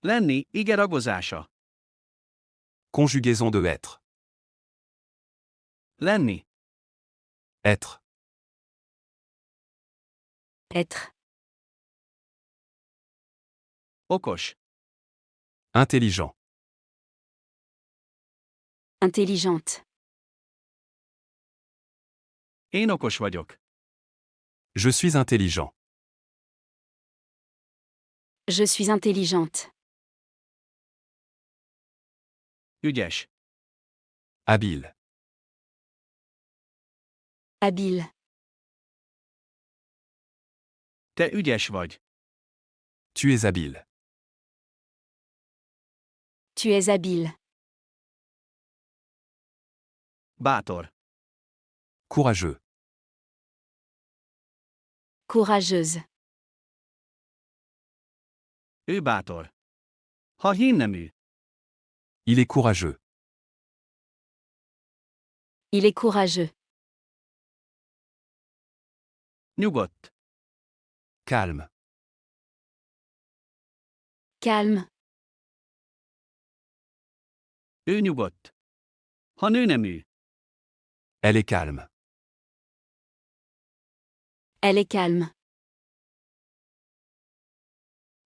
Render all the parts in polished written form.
Lenni, ige ragozása. Conjugaison de être. Lenni. Être. Être. Okos. Intelligent. Intelligente. Én okos vagyok. Je suis intelligent. Je suis intelligente. Ügyes. Habile. Habile. Te ügyes vagy. Tu es habile. Tu es habile. Bátor. Courageux. Courageuse. Ő bátor. Ha hínnemű. Il est courageux. Il est courageux. Nyugodt. Calme. Calme. Ő nyugodt. Ha nőnemű. Elle est calme. Elle est calme.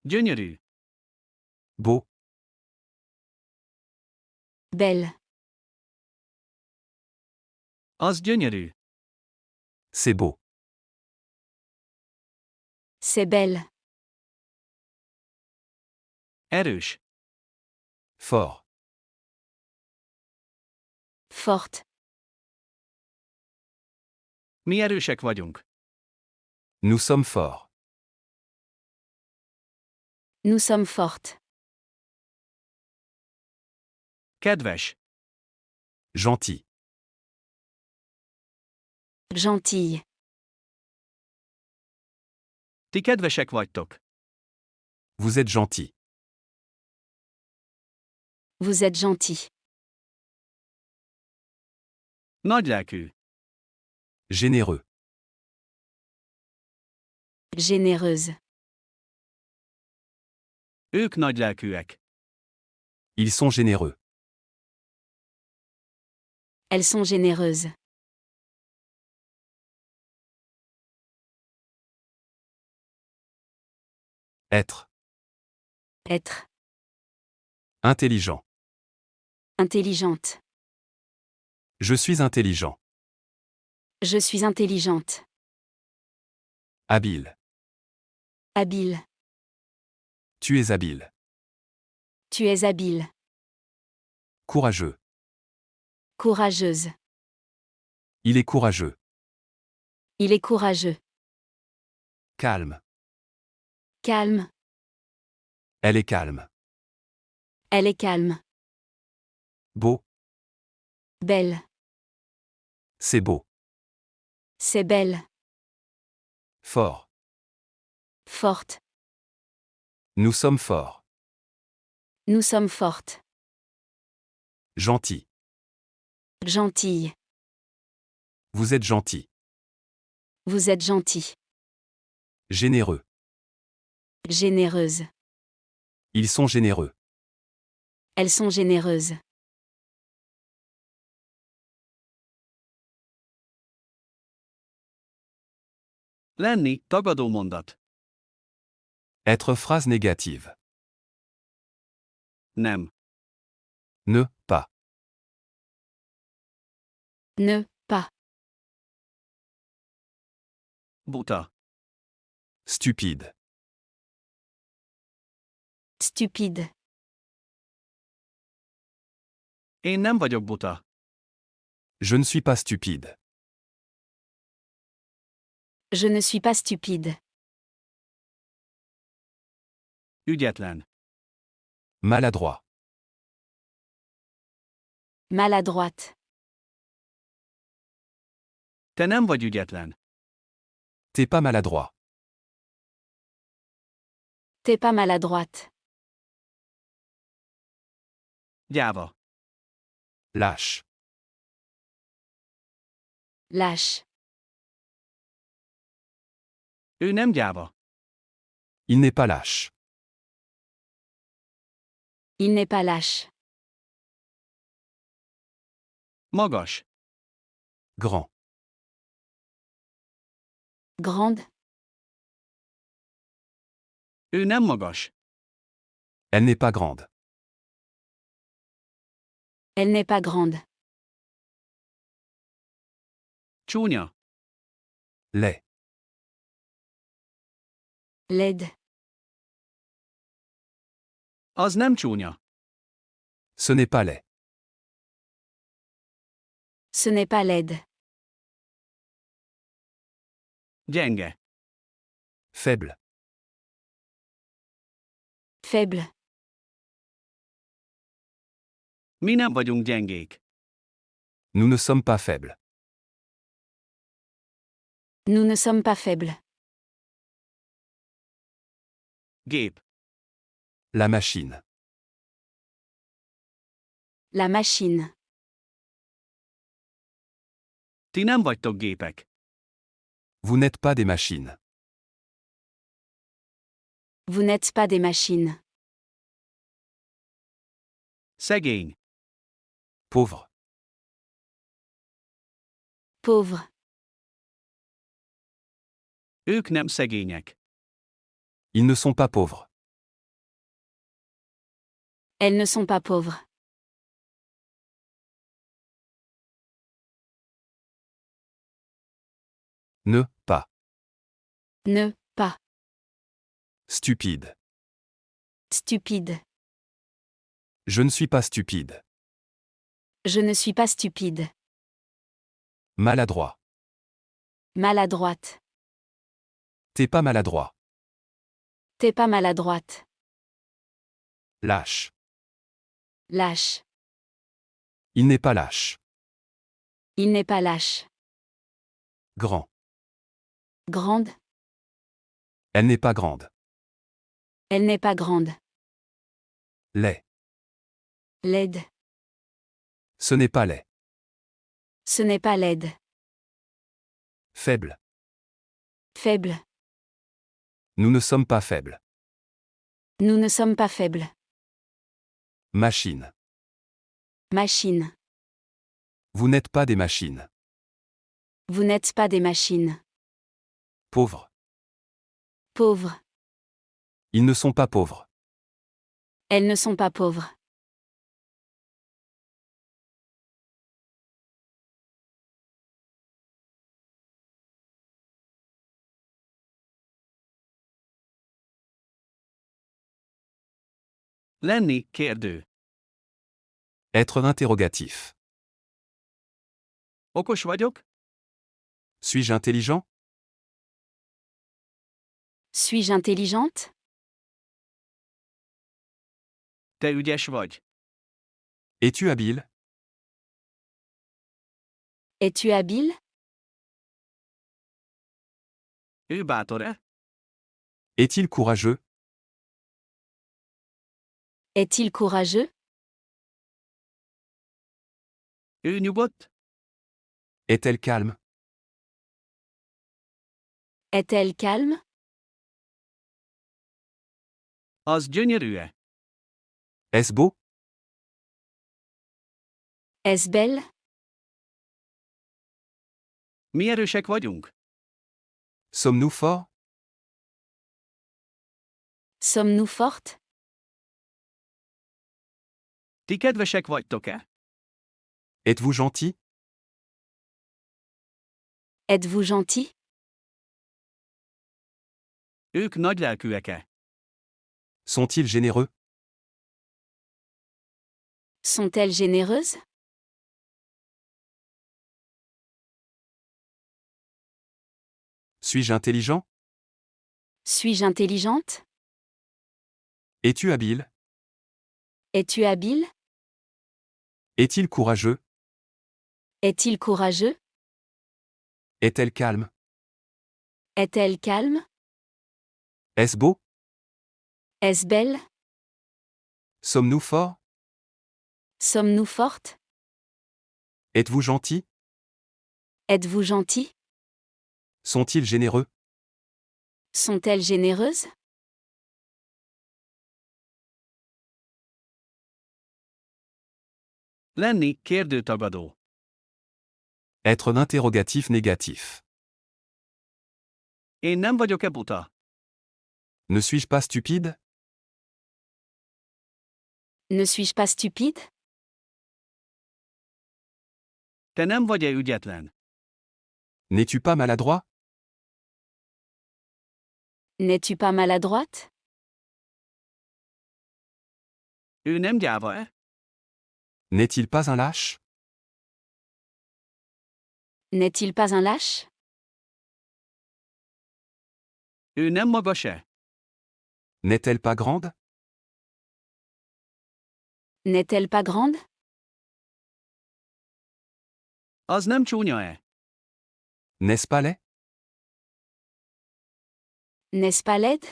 Gyönyörű. Beau. Belle. Az gyönyörű. C'est beau. C'est belle. Erős. Fort. Forte. Mi erősek vagyunk. Nous sommes forts. Nous sommes fortes. Kedves. Gentil. Gentille. Ti kedvesek vagytok. Vous êtes gentil. Vous êtes gentil. Nagylelkű. Généreux. Généreuse. Ők nagylelkűek. Ils sont généreux. Elles sont généreuses. Être. Être. Intelligent. Intelligente. Je suis intelligent. Je suis intelligente. Habile. Habile. Tu es habile. Tu es habile. Courageux. Courageuse. Il est courageux. Il est courageux. Calme. Calme. Elle est calme. Elle est calme. Beau. Belle. C'est beau. C'est belle. Fort. Forte. Nous sommes forts. Nous sommes fortes. Gentil. Gentille. Vous êtes gentil. Vous êtes gentil. Généreux. Généreuse. Ils sont généreux. Elles sont généreuses. Lenni, tagadó mondat. Être phrase négative. Nem. Ne, pas. Ne, pas. Buta. Stupide. Stupide. Én nem vagyok buta. Je ne suis pas stupide. Je ne suis pas stupide. Ügyetlen. Maladroit. Maladroite. Te nem vagy ügyetlen. T'es pas maladroit. T'es pas maladroite. Gyáva. Lâche. Lâche. Ő nem gyáva. Il n'est pas lâche. Il n'est pas lâche. Magas. Grand. Grande. Ő nem magas. Elle n'est pas grande. Elle n'est pas grande. Csúnya. Laid. Laide. Az nem csúnya. Ce n'est pas laid. Ce n'est pas laide. Gyenge. Faible. Faible. Mi nem vagyunk gyengék. Nous ne sommes pas faibles. Nous ne sommes pas faibles. Gép. La machine. La machine. Ti nem vagytok gépek. Vous n'êtes pas des machines. Vous n'êtes pas des machines. Szegény. Pauvre. Pauvre. Ők nem szegények. Ils ne sont pas pauvres. Elles ne sont pas pauvres. Ne, pas. Ne, pas. Stupide. Stupide. Je ne suis pas stupide. Je ne suis pas stupide. Maladroit. Maladroite. T'es pas maladroit. T'es pas maladroite. Lâche. Lâche. Il n'est pas lâche. Il n'est pas lâche. Grand. Grande. Elle n'est pas grande. Elle n'est pas grande. Laid. Laide. Ce n'est pas laid. Ce n'est pas laide. Faible. Faible. Nous ne sommes pas faibles. Nous ne sommes pas faibles. Machine. Machine. Vous n'êtes pas des machines. Vous n'êtes pas des machines. Pauvre. Pauvres. Ils ne sont pas pauvres. Elles ne sont pas pauvres. Lenni, kérdő. Être interrogatif. Okos vagyok? Suis-je intelligent? Suis-je intelligente? Te ügyes vagy. Es-tu habile? Es-tu habile? Ő bátor-e? Est-il courageux? Est-il courageux? Ő nyugodt? Est-elle calme? Est-elle calme? Az gyönyörű-e? Est-ce beau? Est-ce belle? Mi erősek vagyunk? Sommes-nous forts? Sommes-nous fortes? Ti kedvesek vagytok-e? Êtes-vous gentil? Êtes-vous gentil? Ők nagylelkűek-e? Sont-ils généreux? Sont-elles généreuses? Suis-je intelligent? Suis-je intelligente? Es-tu habile? Es-tu habile? Est-il courageux? Est-il courageux? Est-elle calme? Est-elle calme? Est-ce beau? Est-ce belle? Sommes-nous forts? Sommes-nous fortes? Êtes-vous gentil? Êtes-vous gentil? Sont-ils généreux? Sont-elles généreuses? Lenni, kérdőtagadó. Être un interrogatif négatif. Én nem vagyok-e buta? Ne suis-je pas stupide? Ne suis-je pas stupide? Te nem vagy-e ügyetlen? N'es-tu pas maladroit? N'es-tu pas maladroite? Ő nem gyáva-e? N'est-il pas un lâche? N'est-il pas un lâche? Ő nem magas-e? N'est-elle pas grande? N'est-elle pas grande? Az nem csúnya-e? N'est-ce pas laid? N'est-ce pas laide?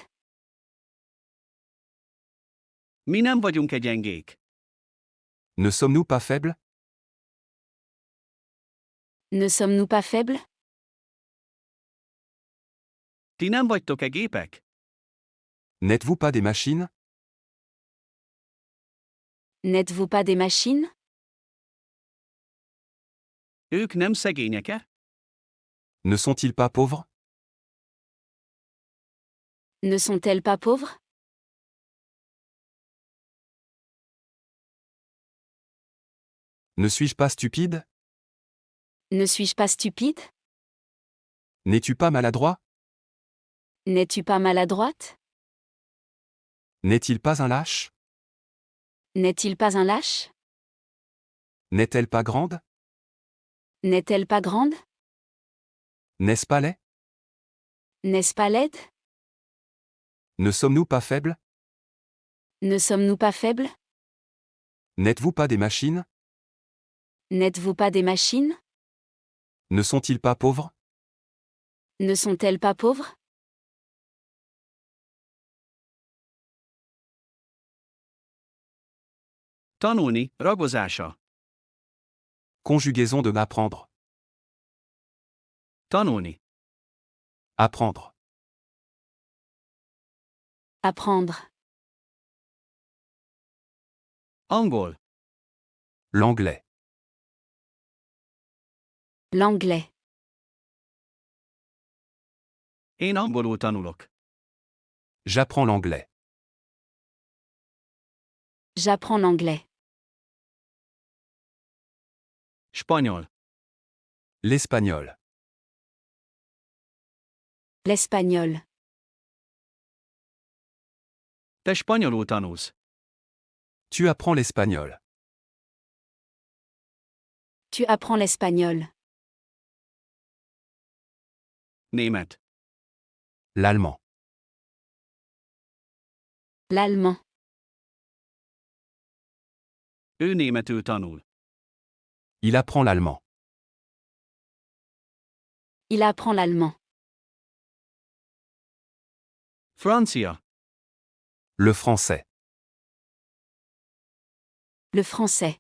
Mi nem vagyunk-e gyengék? Ne sommes-nous pas faibles? Ne sommes-nous pas faibles? Ti nem vagytok-e gépek? N'êtes-vous pas des machines? N'êtes-vous pas des machines? Ők nem szegények-e? Ne sont-ils pas pauvres? Ne sont-elles pas pauvres? Ne suis-je pas stupide? Ne suis-je pas stupide? N'es-tu pas maladroit? N'es-tu pas maladroite? N'est-il pas un lâche? N'est-il pas un lâche? N'est-elle pas grande? N'est-elle pas grande? N'est-ce pas laid? N'est-ce pas laide? Ne sommes-nous pas faibles? Ne sommes-nous pas faibles? N'êtes-vous pas des machines? N'êtes-vous pas des machines? Ne sont-ils pas pauvres? Ne sont-elles pas pauvres? Tanulni, ragozása. Conjugaison de m'apprendre. Tanulni. Apprendre. Apprendre. Angol. L'anglais. L'anglais. Én angolul tanulok. J'apprends l'anglais. J'apprends l'anglais. Spanyol. L'espagnol. L'espagnol. Te spanyolul tanulsz. Tu apprends l'espagnol. Tu apprends l'espagnol. Német. L'allemand. L'allemand. Ő németül tanul. Il apprend l'allemand. Il apprend l'allemand. Francia. Le français. Le français.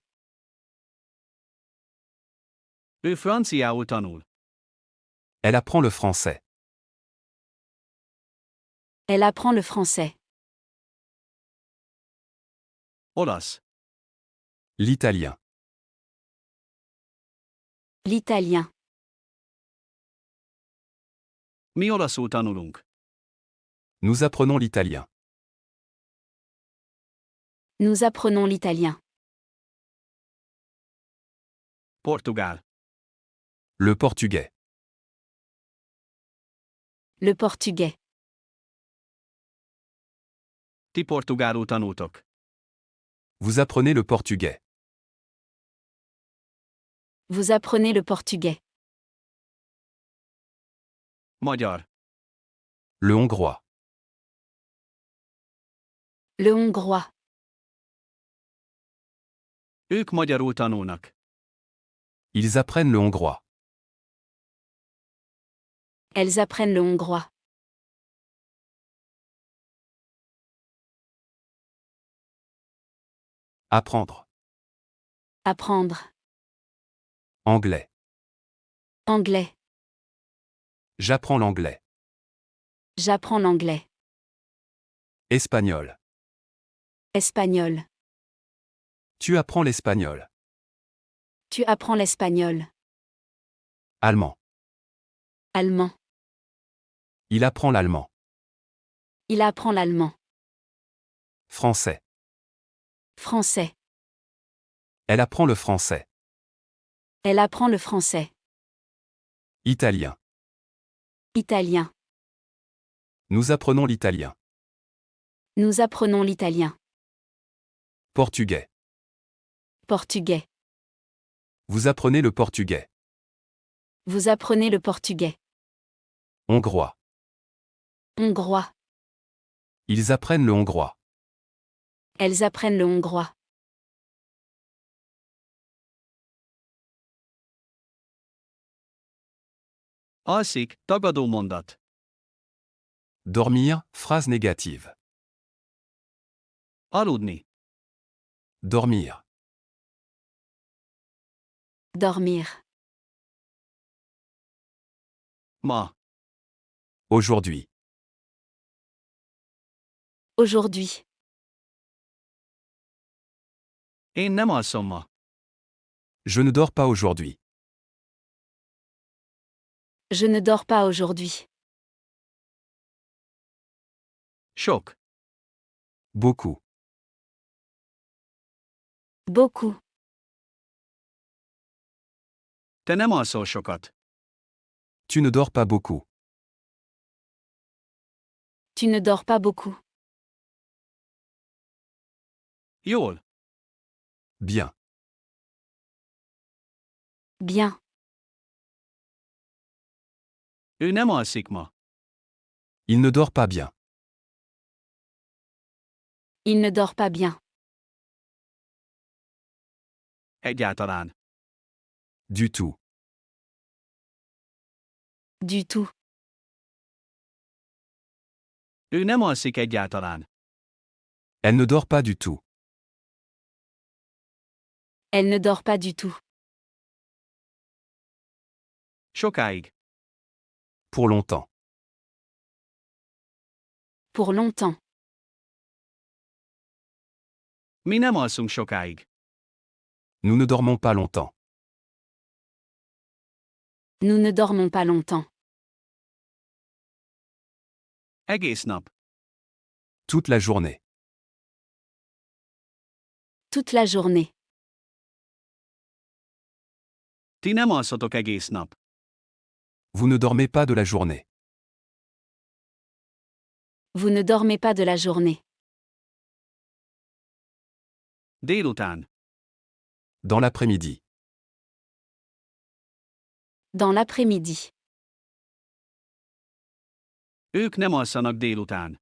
Ő franciául tanul. Elle apprend le français. Elle apprend le français. Olasz. L'italien. L'italien. Mi olaszul tanulunk. Nous apprenons l'italien. Nous apprenons l'italien. Portugál. Le portugais. Le portugais. Ti portugálul tanultok. Vous apprenez le portugais. Vous apprenez le portugais. Magyar. Le hongrois. Le hongrois. Ők magyarul tanulnak. Ils apprennent le hongrois. Elles apprennent le hongrois. Apprendre. Apprendre. Anglais. Anglais. J'apprends l'anglais. J'apprends l'anglais. Espagnol. Espagnol. Tu apprends l'espagnol. Tu apprends l'espagnol. Allemand. Allemand. Il apprend l'allemand. Il apprend l'allemand. Français. Français. Elle apprend le français. Elle apprend le français. Italien. Italien. Nous apprenons l'italien. Nous apprenons l'italien. Portugais. Portugais. Vous apprenez le portugais. Vous apprenez le portugais. Hongrois. Hongrois. Ils apprennent le hongrois. Elles apprennent le hongrois. Alszik, tagadó mondat. Dormir, phrase négative. Aludni. Dormir. Dormir. Ma. Aujourd'hui. Aujourd'hui. Én nem alszom ma. Je ne dors pas aujourd'hui. Je ne dors pas aujourd'hui. Sok. Beaucoup. Beaucoup. Te nem alszol sokat. Tu ne dors pas beaucoup. Tu ne dors pas beaucoup. Jól. Bien. Bien. Ő nem alszik ma. Il ne dort pas bien. Il ne dort pas bien. Egyáltalán. Du tout. Du tout. Ő nem alszik egyáltalán. Elle ne dort pas du tout. Elle ne dort pas du tout. Sokáig. Pour longtemps. Pour longtemps. Mi nem alszunk sokáig. Nous ne dormons pas longtemps. Nous ne dormons pas longtemps. Egész nap. Toute la journée. Toute la journée. Ti nem alszotok egész nap. Vous ne dormez pas de la journée. Vous ne dormez pas de la journée. Délután. Dans l'après-midi. Dans l'après-midi. Ők nem alszanak délután.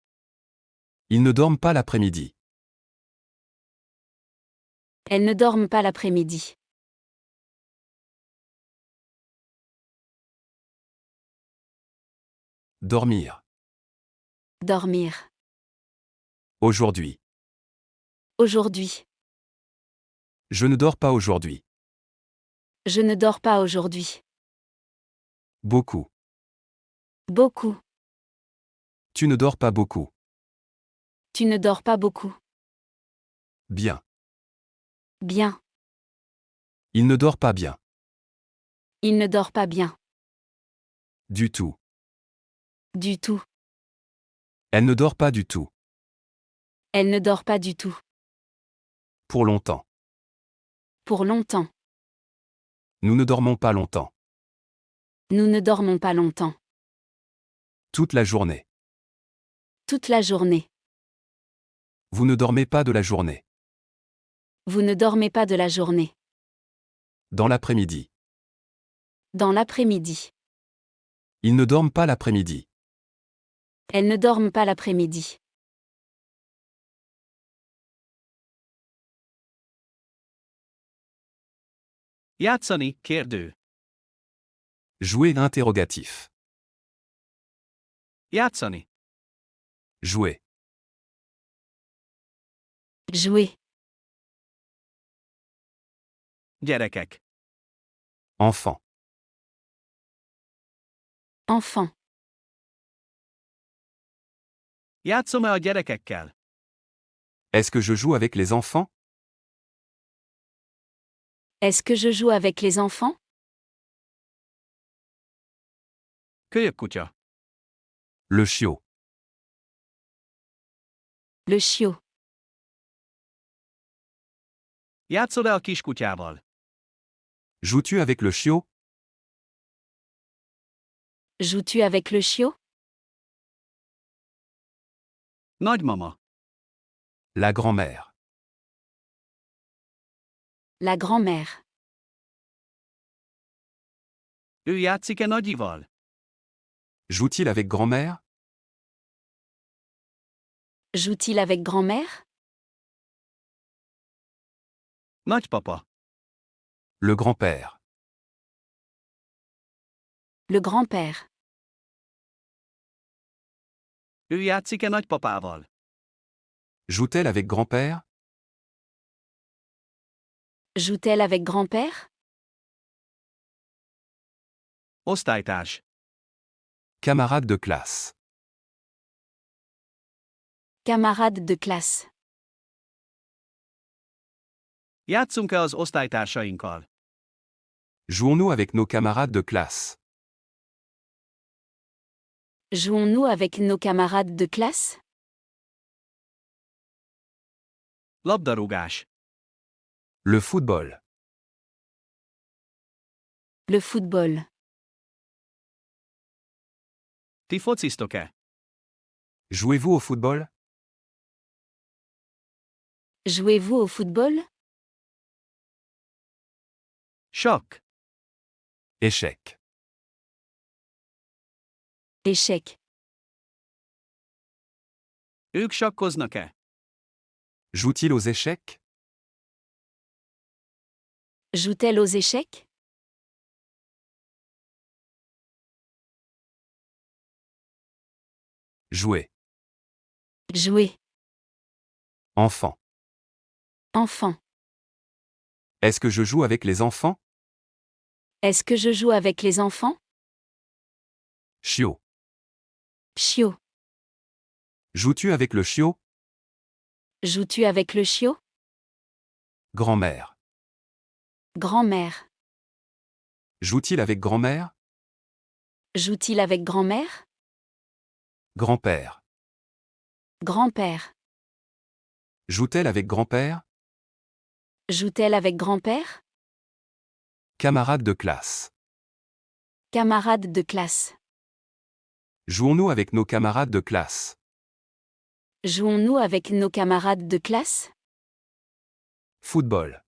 Ils ne dorment pas l'après-midi. Elles ne dorment pas l'après-midi. Dormir. Dormir. Aujourd'hui. Aujourd'hui. Je ne dors pas aujourd'hui. Je ne dors pas aujourd'hui. Beaucoup. Beaucoup. Tu ne dors pas beaucoup. Tu ne dors pas beaucoup. Bien. Bien. Il ne dort pas bien. Il ne dort pas bien. Du tout. Du tout. Elle ne dort pas du tout. Elle ne dort pas du tout. Pour longtemps. Pour longtemps. Nous ne dormons pas longtemps. Nous ne dormons pas longtemps. Toute la journée. Toute la journée. Vous ne dormez pas de la journée. Vous ne dormez pas de la journée. Dans l'après-midi. Dans l'après-midi. Ils ne dorment pas l'après-midi. Elles ne dorment pas l'après-midi. Játszani, kérdő. Jouer interrogatif. Játszani. Jouer. Jouer. Gyerekek. Enfant. Enfant. Játszom-e a gyerekekkel? Est-ce que je joue avec les enfants? Est-ce que je joue avec les enfants? Kölyökkutya. Le chiot. Le chiot. Játszol-e a kiskutyával? Joues-tu avec le chiot? Joues-tu avec le chiot? Nagymama. La grand-mère. La grand-mère. Ő játszik-e nagyival? Joue-t-il avec grand-mère? Joue-t-il avec grand-mère? Nagypapa. Le grand-père. Le grand-père. Ő játszik-e nagypapával? Joue-t-elle avec grand-père? Joue-t-elle avec grand-père? Osztálytárs. Camarade de classe. Camarade de classe. Játszunk-e az osztálytársainkkal? Jouons-nous avec nos camarades de classe? Jouons-nous avec nos camarades de classe? Labdarúgás. Le football. Le football. Ti fociztok-e? Jouez-vous au football? Jouez-vous au football? Sakk. Échec. Échec. Ők sakkoznak-e? Joue-t-il aux échecs? Joue-t-elle aux échecs? Jouer. Jouer. Enfant. Enfant. Est-ce que je joue avec les enfants? Est-ce que je joue avec les enfants? Chiot. Chiot. Joues-tu avec le chiot? Joues-tu avec le chiot? Grand-mère. Grand-mère. Joue-t-il avec grand-mère? Joue-t-il avec grand-mère? Grand-père. Grand-père. Joue-t-elle avec grand-père? Joue-t-elle avec grand-père? Camarade de classe. Camarade de classe. Jouons-nous avec nos camarades de classe? Jouons-nous avec nos camarades de classe? Football.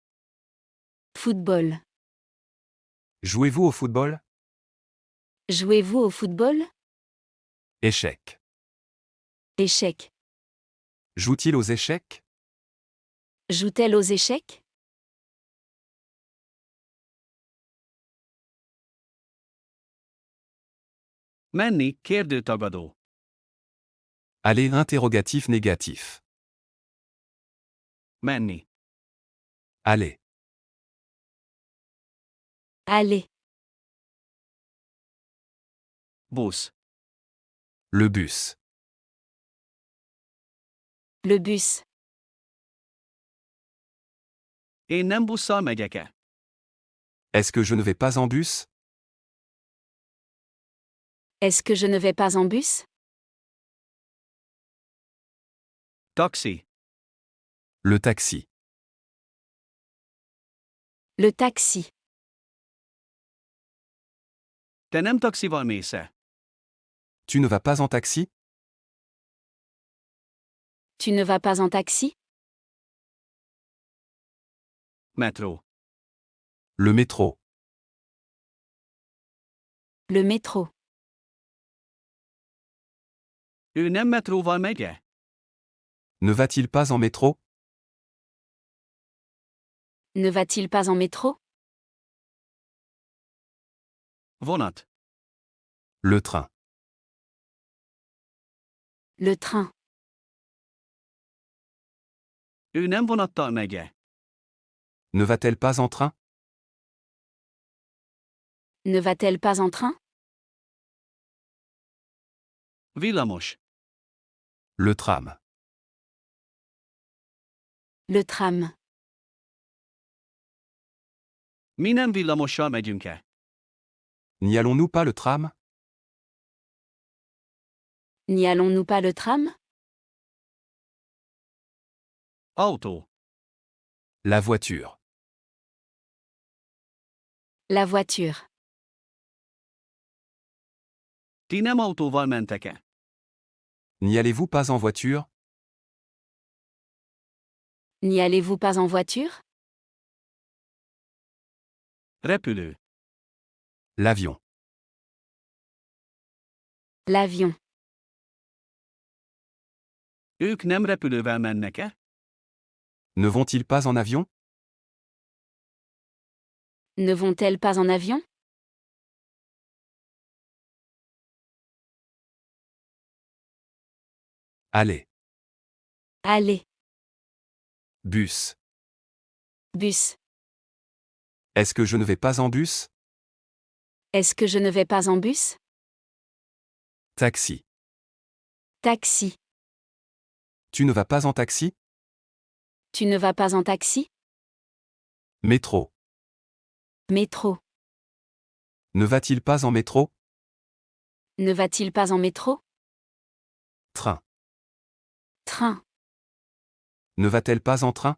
Football. Jouez-vous au football? Jouez-vous au football? Échec. Échec. Joue-t-il aux échecs? Joue-t-elle aux échecs? Menni, kérdőtagadó. Aller interrogatif négatif. Menni. Aller. Allez. Busz. Le bus. Le bus. Én nem busszal megyek-e? Est-ce que je ne vais pas en bus? Est-ce que je ne vais pas en bus? Taxi. Le taxi. Le taxi. Te nem taxival mész-e? Tu ne vas pas en taxi? Tu ne vas pas en taxi? Metró. Le métro. Le métro. Ő nem metróval megy-e? Ne va-t-il pas en métro? Ne va-t-il pas en métro? Vonat. Le train. Le train. Ő nem vonattal megy-e? Ne va-t-elle pas en train? Ne va-t-elle pas en train? Villamos. Le tram. Le tram. Mi nem villamossal megyünk-e? N'y allons-nous pas le tram? N'y allons-nous pas le tram? Autó. La voiture. La voiture. Ti nem autóval mentek-e? N'y allez-vous pas en voiture? N'y allez-vous pas en voiture? Repülő. L'avion. L'avion. Ők nem repülővel mennek-e? Ne vont-ils pas en avion? Ne vont-elles pas en avion? Allez. Allez. Bus. Bus. Est-ce que je ne vais pas en bus? Est-ce que je ne vais pas en bus? Taxi. Taxi. Tu ne vas pas en taxi? Tu ne vas pas en taxi? Métro. Métro. Ne va-t-il pas en métro? Ne va-t-il pas en métro? Train. Train. Ne va-t-elle pas en train?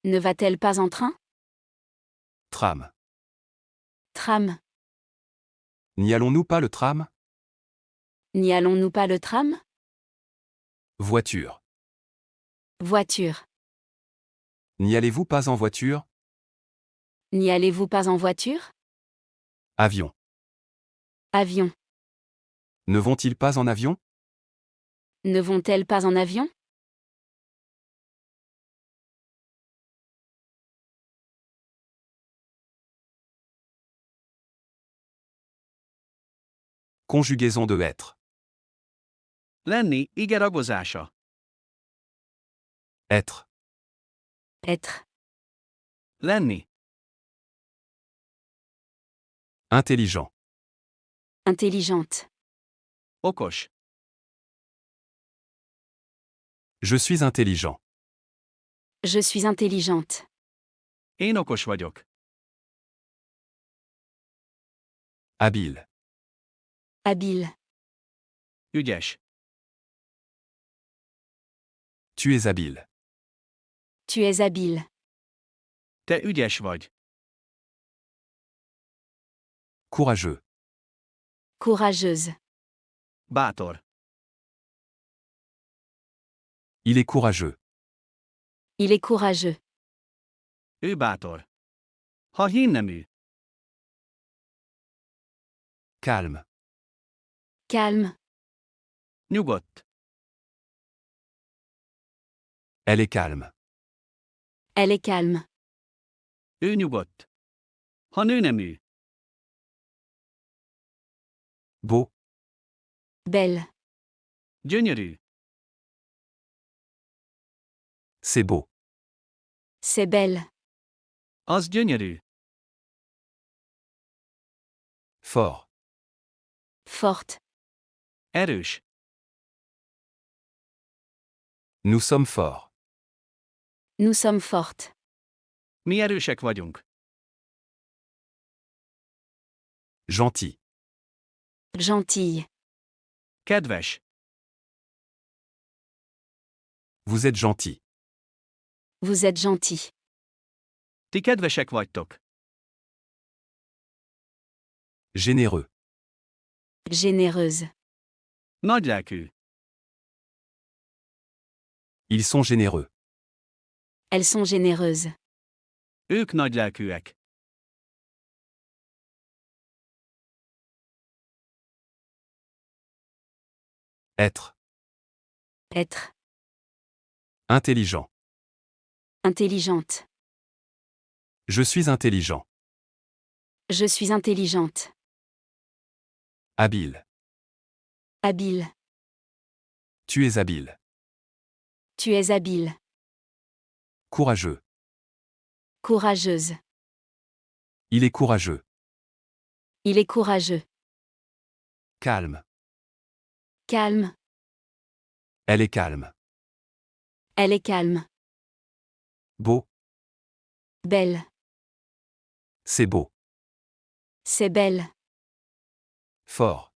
Ne va-t-elle pas en train? Tram. Tram. N'y allons-nous pas le tram? N'y allons-nous pas le tram? Voiture. Voiture. N'y allez-vous pas en voiture? N'y allez-vous pas en voiture? Avion. Avion. Ne vont-ils pas en avion? Ne vont-elles pas en avion? Conjugaison de être. Lenni, ige ragozása. Être. Être. Lenni. Intelligent. Intelligente. Okos. Je suis intelligent. Je suis intelligente. Én okos vagyok. Habile. Habile. Ügyes. Tu es habile. Tu es habile. Te ügyes vagy. Courageux. Courageuse. Bátor. Il est courageux. Il est courageux. Ő bátor. Ha hínnemű. Calme. Calme. Nyugodt. Elle est calme. Elle est calme. Ő nyugodt. Ha nőnemű. Beau. Belle. Gyönyörű. C'est beau. C'est belle. Az gyönyörű. Fort. Forte. Erős. Nous sommes forts. Nous sommes fortes. Mi erősek vagyunk. Gentil. Gentille. Kedves. Vous êtes gentil. Vous êtes gentil. Ti kedvesek vagytok. Généreux. Généreuse. Nagylelkű. Ils sont généreux. Elles sont généreuses. Ők nagylelkűek. Être. Être. Intelligent. Intelligente. Je suis intelligent. Je suis intelligente. Habile. Habile. Tu es habile. Tu es habile. Courageux. Courageuse. Il est courageux. Il est courageux. Calme. Calme. Elle est calme. Elle est calme. Beau. Belle. C'est beau. C'est belle. Fort.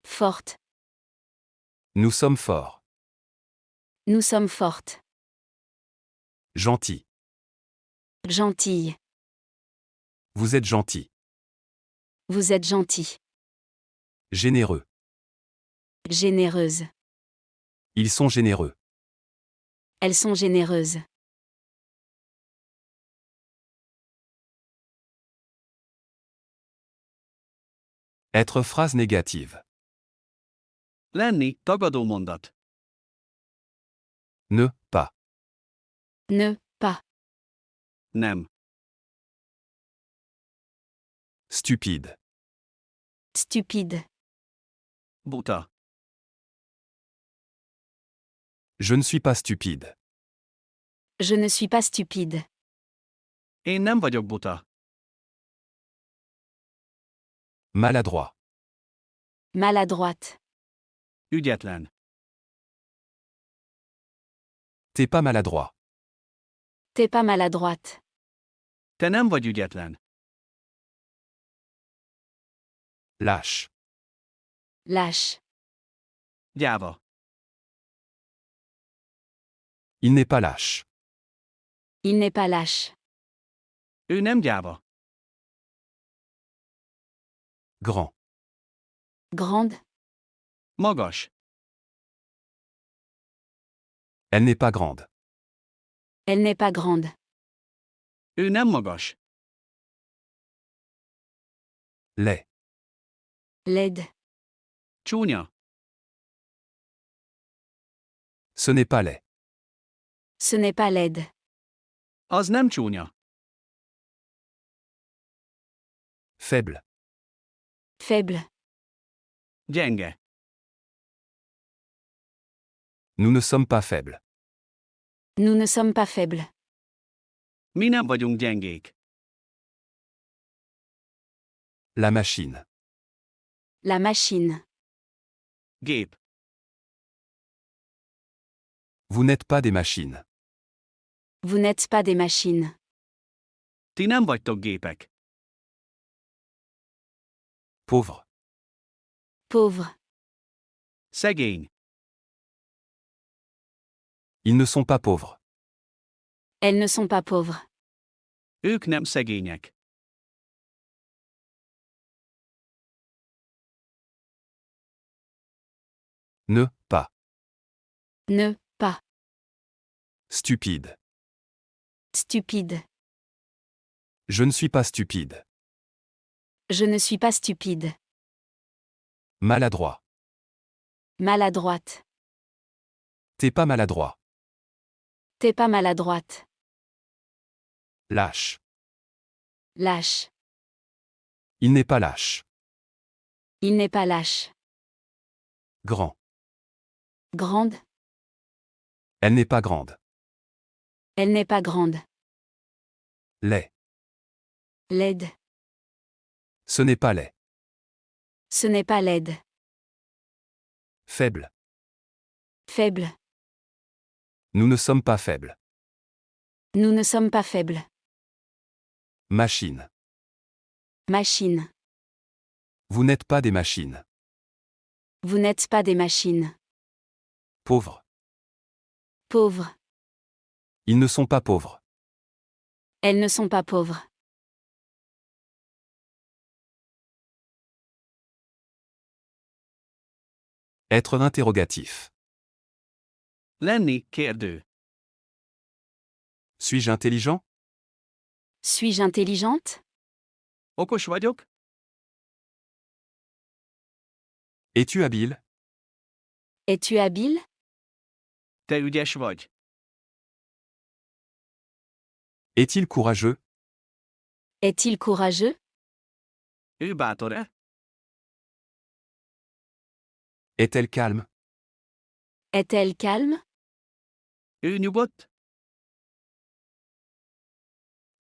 Forte. Nous sommes forts. Nous sommes fortes. Gentil. Gentille. Vous êtes gentil. Vous êtes gentil. Généreux. Généreuse. Ils sont généreux. Elles sont généreuses. Être phrase négative. Lenni, tagadó mondat. Ne, pas. Ne, pas. Nem. Stupide. Stupide. Buta. Je ne suis pas stupide. Je ne suis pas stupide. Én nem vagyok buta. Maladroit. Maladroite. Ügyetlen. T'es pas maladroit. T'es pas maladroite. Te nem vagy ügyetlen. Lâche. Lâche. Gyáva. Il n'est pas lâche. Il n'est pas lâche. Ő nem gyáva. Grand. Grande. Magas. Elle n'est pas grande. Elle n'est pas grande. Ő nem magas. Laid. Laide. Csúnya. Ce n'est pas laid. Ce n'est pas laide. Az nem csúnya. Faible. Faible. Gyenge. Nous ne sommes pas faibles. Nous ne sommes pas faibles. Mi nem vagyunk gyengék. La machine. La machine. Gép. Vous n'êtes pas des machines. Vous n'êtes pas des machines. Ti nem vagytok gépek. Pauvre. Pauvre. Szegény. Ils ne sont pas pauvres. Elles ne sont pas pauvres. Ők nem szegények. Ne, pas. Ne, pas. Stupide. Stupide. Je ne suis pas stupide. Je ne suis pas stupide. Maladroit. Maladroite. T'es pas maladroit. T'es pas maladroite. Lâche. Lâche. Il n'est pas lâche. Il n'est pas lâche. Grand. Grande. Elle n'est pas grande. Elle n'est pas grande. Laid. Laide. Ce n'est pas laid. Ce n'est pas laide. Faible. Faible. Nous ne sommes pas faibles. Nous ne sommes pas faibles. Machine. Machine. Vous n'êtes pas des machines. Vous n'êtes pas des machines. Pauvre. Pauvres. Ils ne sont pas pauvres. Elles ne sont pas pauvres. Être interrogatif. Lenni, kérdő. Suis-je intelligent? Suis-je intelligente? Okos vagyok? Es-tu habile? Es-tu habile? Te ügyes vagy. Est-il courageux? Est-il courageux? Ő bátor-e? Est-elle calme? Est-elle calme? Ő nyugodt?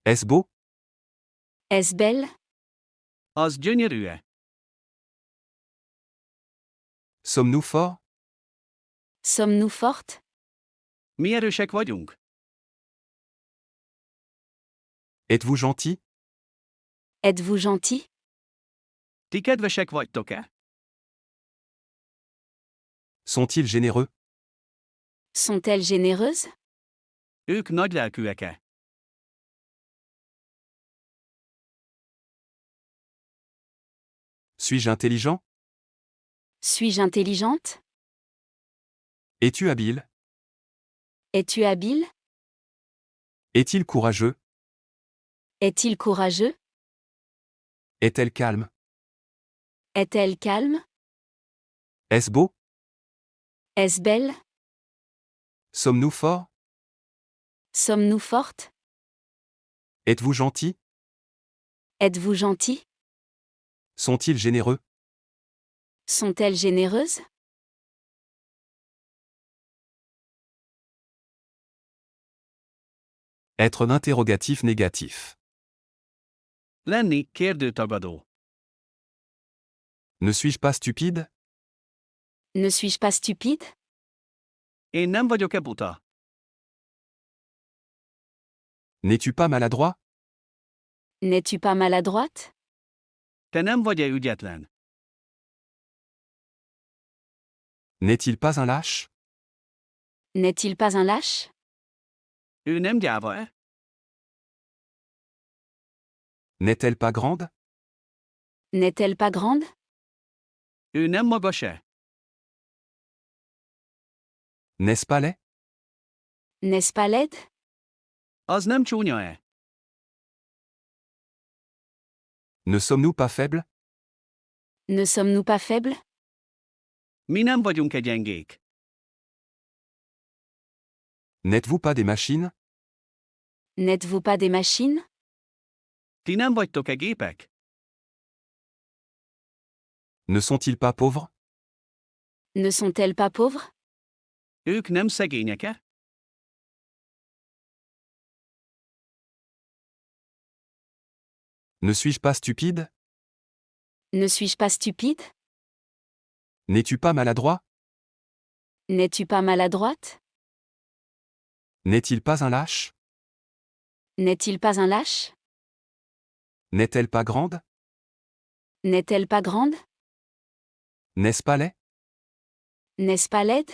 Est-ce beau? Est-ce belle? Az gyönyörű-e? Sommes-nous forts? Sommes-nous fortes? Mi erősek vagyunk? Êtes-vous gentil? Êtes-vous gentil? Ti kedvesek vagytok-e? Sont-ils généreux? Sont-elles généreuses? Ők nagylelkűek-e? Suis-je intelligent? Suis-je intelligente? Es-tu habile? Es-tu habile? Est-il courageux? Est-il courageux? Est-elle calme? Est-elle calme? Est-ce beau? Est-ce belle? Sommes-nous forts? Sommes-nous fortes? Êtes-vous gentil? Êtes-vous gentil? Sont-ils généreux? Sont-elles généreuses? Être d'interrogatif négatif. Lenni kérdőtagadó. Ne suis-je pas stupide? Ne suis-je pas stupide? Én nem vagyok-e buta? N'es-tu pas maladroit? N'es-tu pas maladroite? Te nem vagy-e ügyetlen? N'est-il pas un lâche? N'est-il pas un lâche? Ő nem gyáva-e? N'est-elle pas grande? N'est-elle pas grande? Ő nem magas-e? N'est-ce pas laid? N'est-ce pas laide? Az nem csúnya-e? Ne sommes-nous pas faibles? Ne sommes-nous pas faibles? Mi nem vagyunk-e gyengék? N'êtes-vous pas des machines? N'êtes-vous pas des machines? Ti nem vagytok-e gépek? Ne sont-ils pas pauvres? Ne sont-elles pas pauvres? Ők nem szegények-e? Ne suis-je pas stupide? Ne suis-je pas stupide? N'es-tu pas maladroit? N'es-tu pas maladroite? N'est-il pas un lâche? N'est-il pas un lâche? N'est-elle pas grande? N'est-elle pas grande? N'est-ce pas laid? N'est-ce pas laide?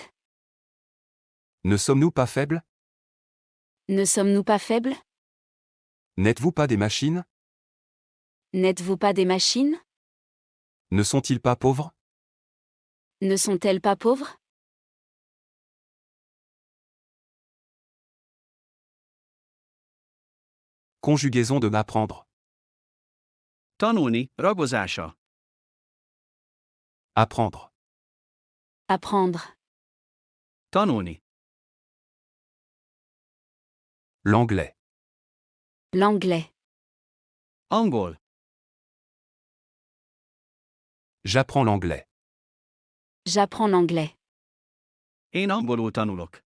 Ne sommes-nous pas faibles? Ne sommes-nous pas faibles? N'êtes-vous pas des machines? N'êtes-vous pas des machines? Ne sont-ils pas pauvres? Ne sont-elles pas pauvres? Conjugaison de m'apprendre. Tanulni, ragozása. Apprendre. Apprendre. Tanulni. L'anglais. L'anglais. Angol. J'apprends l'anglais. J'apprends l'anglais. Én angolul tanulok.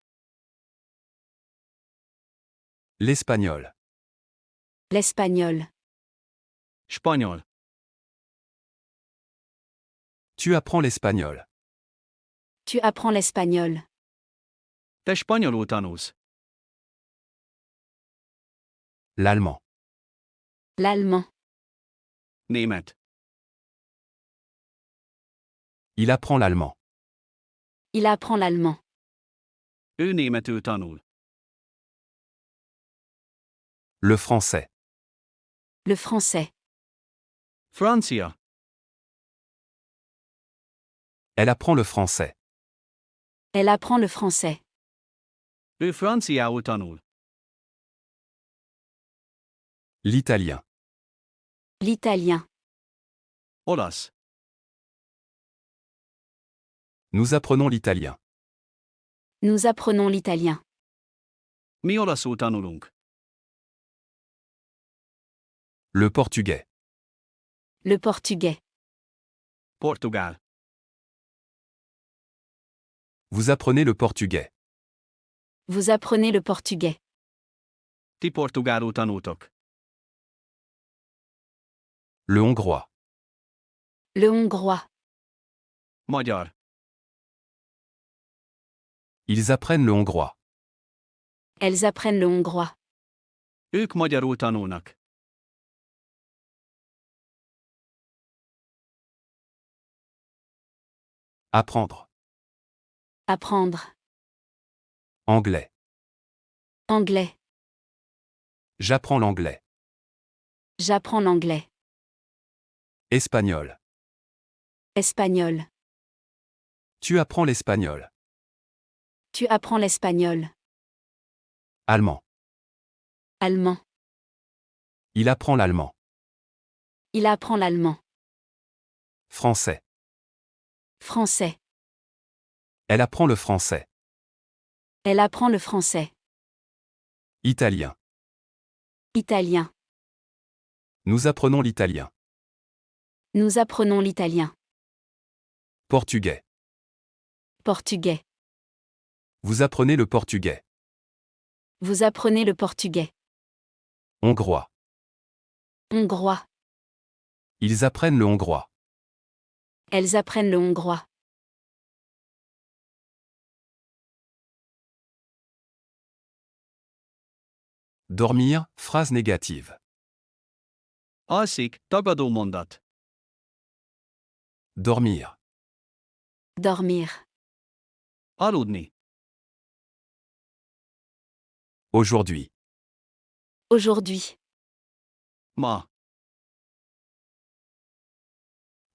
L'espagnol. L'espagnol. Spanyol. Tu apprends l'espagnol. Tu apprends l'espagnol. Te spanyolul tanulsz. L'allemand. L'allemand. Német. Il apprend l'allemand. Il apprend l'allemand. Ő németül tanul. Le français. Le français. Francia. Elle apprend le français. Elle apprend le français. Ő franciául tanul. L'italien. L'italien. Olasz. Nous apprenons l'italien. Nous apprenons l'italien. Mi olaszul tanulunk. Le portugais. Le portugais. Portugál. Vous apprenez le portugais. Vous apprenez le portugais. Ti portugálul tanultok. Le hongrois. Le hongrois. Magyar. Ils apprennent le hongrois. Elles apprennent le hongrois. Ők magyarul tanulnak. Apprendre. Apprendre. Anglais. Anglais. J'apprends l'anglais. J'apprends l'anglais. Espagnol. Espagnol. Tu apprends l'espagnol. Tu apprends l'espagnol. Allemand. Allemand. Il apprend l'allemand. Il apprend l'allemand. Français. Français. Elle apprend le français. Elle apprend le français. Italien. Italien. Nous apprenons l'italien. Nous apprenons l'italien. Portugais. Portugais. Vous apprenez le portugais. Vous apprenez le portugais. Hongrois. Hongrois. Ils apprennent le hongrois. Elles apprennent le hongrois. Dormir, phrase négative. Alszik, tagadó mondat. Dormir. Dormir. Aludni. Aujourd'hui. Aujourd'hui. Ma.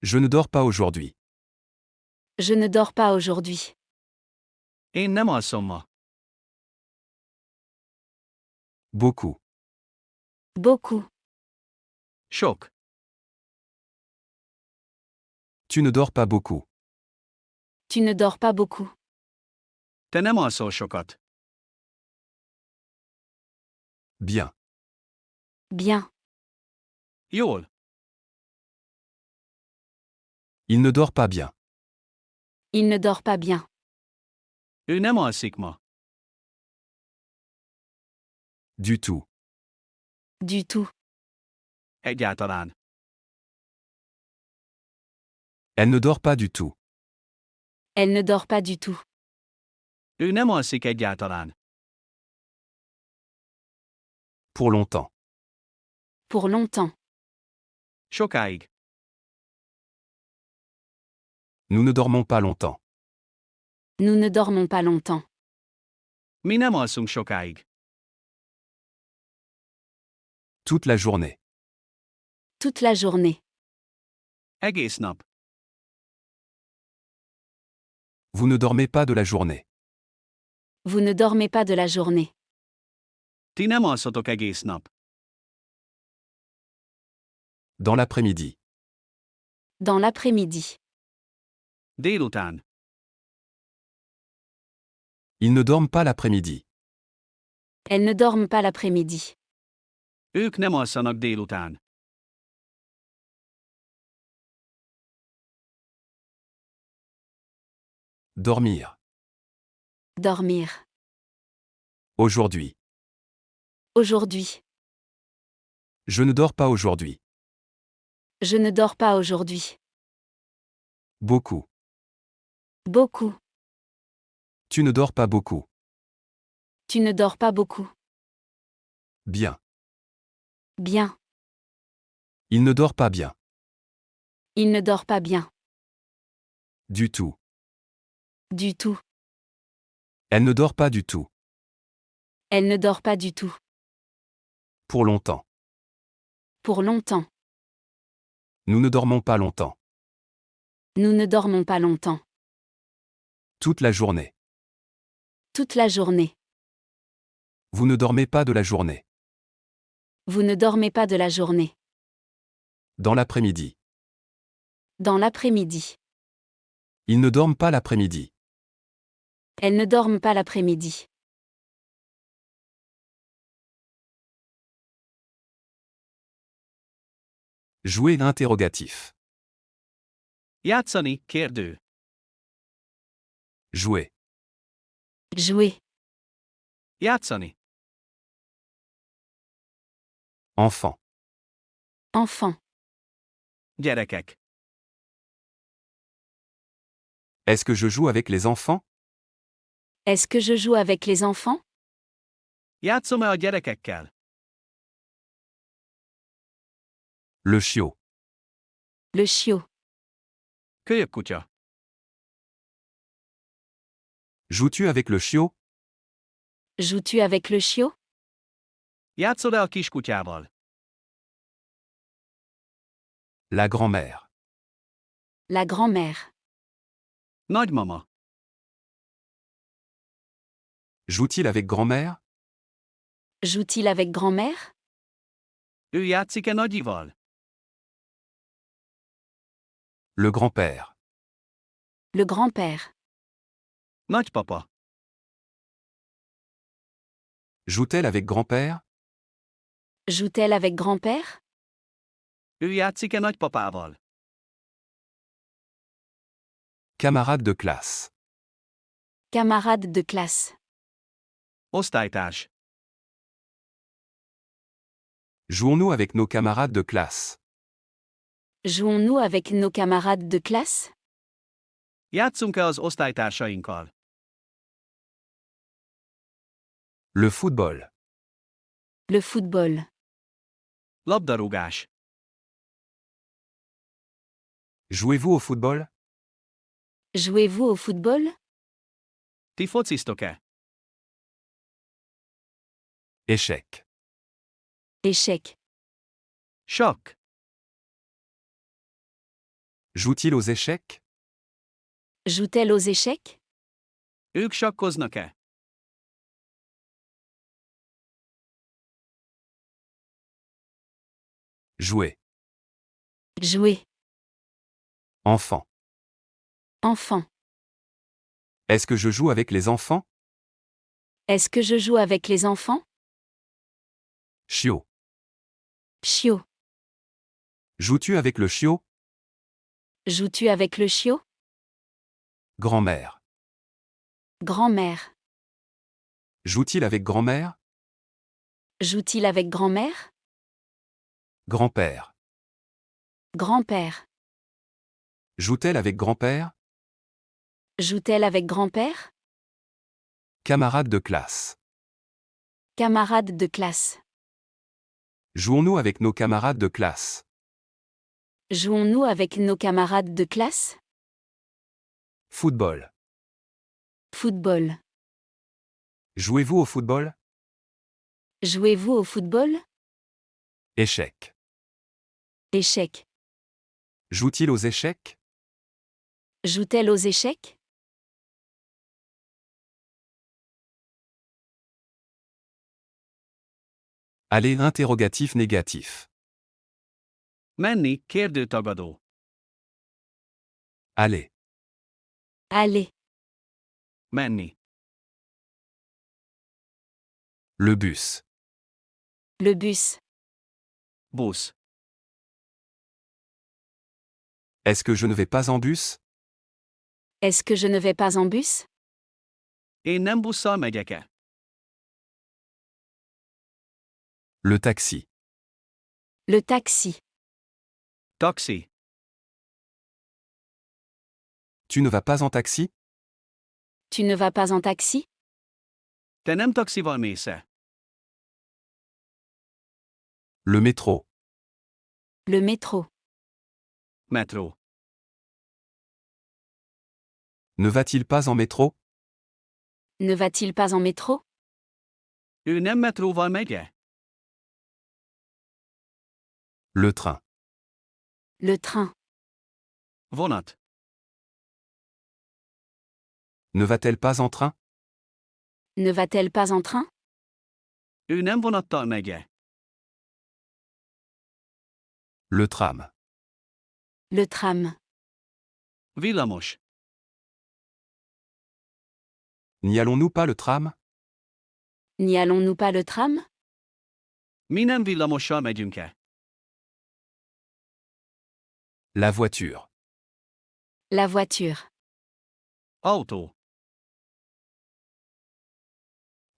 Je ne dors pas aujourd'hui. Je ne dors pas aujourd'hui. Én nem alszom ma. Beaucoup. Beaucoup. Sok. Tu ne dors pas beaucoup. Tu ne dors pas beaucoup. Te nem alszol sokat. Bien. Bien. Jól. Il ne dort pas bien. Il ne dort pas bien. Ő nem alszik ma. Du tout. Du tout. Egyáltalán. Elle ne dort pas du tout. Elle ne dort pas du tout. Ő nem alszik egyáltalán. Pour longtemps. Pour longtemps. Sokáig. Nous ne dormons pas longtemps. Nous ne dormons pas longtemps. Mi nem alszunk sokáig. Toute la journée. Toute la journée. Egész nap. Vous ne dormez pas de la journée. Vous ne dormez pas de la journée. Ti nem alszotok egész nap. Dans l'après-midi. Dans l'après-midi. Délután. Ils ne dorment pas l'après-midi. Elles ne dorment pas l'après-midi. Ők nem alszanak délután. Dormir. Dormir. Aujourd'hui. Aujourd'hui. Je ne dors pas aujourd'hui. Je ne dors pas aujourd'hui. Beaucoup. Beaucoup. Tu ne dors pas beaucoup. Tu ne dors pas beaucoup. Bien. Bien. Il ne dort pas bien. Il ne dort pas bien. Du tout. Du tout. Elle ne dort pas du tout. Elle ne dort pas du tout. Pour longtemps. Pour longtemps. Nous ne dormons pas longtemps. Nous ne dormons pas longtemps. Toute la journée. Toute la journée. Vous ne dormez pas de la journée. Vous ne dormez pas de la journée. Dans l'après-midi. Dans l'après-midi. Ils ne dorment pas l'après-midi. Elles ne dorment pas l'après-midi. Jouer l'interrogatif. Játszani, kérdő. Jouer. Jouer. Játszani. Enfant. Enfant. Gyerekek. Est-ce que je joue avec les enfants? Est-ce que je joue avec les enfants? Játszom-e a gyerekekkel? Le chiot. Le chiot. Kölyökkutya. Joues-tu avec le chiot? Joues-tu avec le chiot? Játszol-e a kiskutyával? La grand-mère. La grand-mère. Nagymama. Joue-t-il avec grand-mère? Joue-t-il avec grand-mère? Ő játszik-e nagyival? Le grand-père. Le grand-père. Nagypapa. Joue-t-elle avec grand-père? Joue-t-elle avec grand-père? Ő játszik-e nagypapával? Camarade de classe. Camarade de classe. Osztálytárs. Jouons-nous avec nos camarades de classe? Jouons-nous avec nos camarades de classe? Játszunk-e az osztálytársainkkal? Le football. Le football. Labdarúgás. Jouez-vous au football? Jouez-vous au football? Ti fociztok-e? Échec. Échec. Sakk. Joue-t-il aux échecs? Joue-t-elle aux échecs? Ők sakkoznak-e? Jouer. Jouer. Enfant. Enfant. Est-ce que je joue avec les enfants? Est-ce que je joue avec les enfants? Chiot. Chiot. Joues-tu avec le chiot? Joues-tu avec le chiot? Grand-mère. Grand-mère. Joue-t-il avec grand-mère? Joue-t-il avec grand-mère? Grand-père. Grand-père. Joue-t-elle avec grand-père? Joue-t-elle avec grand-père? Camarade de classe. Camarade de classe. Jouons-nous avec nos camarades de classe? Jouons-nous avec nos camarades de classe? Football. Football. Jouez-vous au football? Jouez-vous au football? Échec. Échec. Joue-t-il aux échecs? Joue-t-elle aux échecs? Allez, interrogatif négatif. Menni, kérdőtagadó. Allez. Allez. Menni. Le bus. Le bus. Busz. Est-ce que je ne vais pas en bus? Est-ce que je ne vais pas en bus? Én nem busszal megyek-e? Le taxi. Le taxi. Taxi. Tu ne vas pas en taxi? Tu ne vas pas en taxi? Te nem taxival mész-e? Le métro. Le métro. Metró. Ne va-t-il pas en métro? Ne va-t-il pas en métro? Ő nem metróval megy-e? Le train. Le train. Vonat. Ne va-t-elle pas en train? Ne va-t-elle pas en train? Ő nem vonattal megy-e? Le tram. Le tram. Villamos. N'y allons-nous pas le tram? N'y allons-nous pas le tram? Mi nem villamossal megyünk-e? La voiture. La voiture. Autó.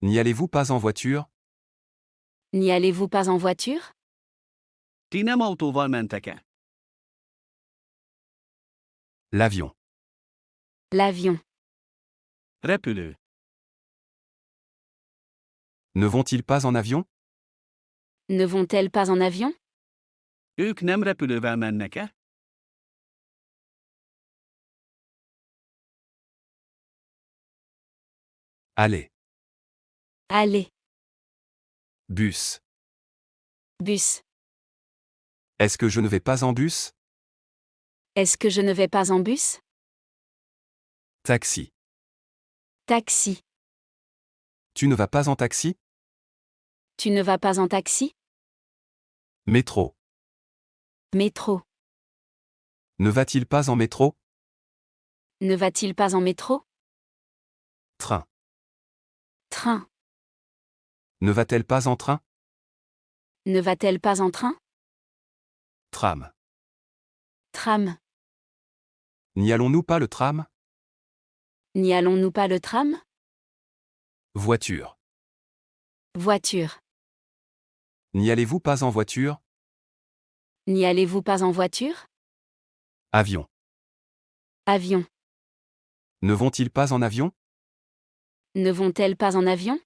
N'y allez-vous pas en voiture? N'y allez-vous pas en voiture? Ti nem autóval mentek-e? L'avion. L'avion. Repülő. Ne vont-ils pas en avion? Ne vont-elles pas en avion? Ők nem repülővel mennek-e? Aller. Aller. Bus. Bus. Est-ce que je ne vais pas en bus? Est-ce que je ne vais pas en bus? Taxi. Taxi. Tu ne vas pas en taxi? Tu ne vas pas en taxi? Métro. Métro. Ne va-t-il pas en métro? Ne va-t-il pas en métro? Train. Train. Ne va-t-elle pas en train? Ne va-t-elle pas en train? Tram. Tram. N'y allons-nous pas le tram? N'y allons-nous pas le tram? Voiture. Voiture. N'y allez-vous pas en voiture? N'y allez-vous pas en voiture? Avion. Avion. Ne vont-ils pas en avion? Ne vont-elles pas en avion?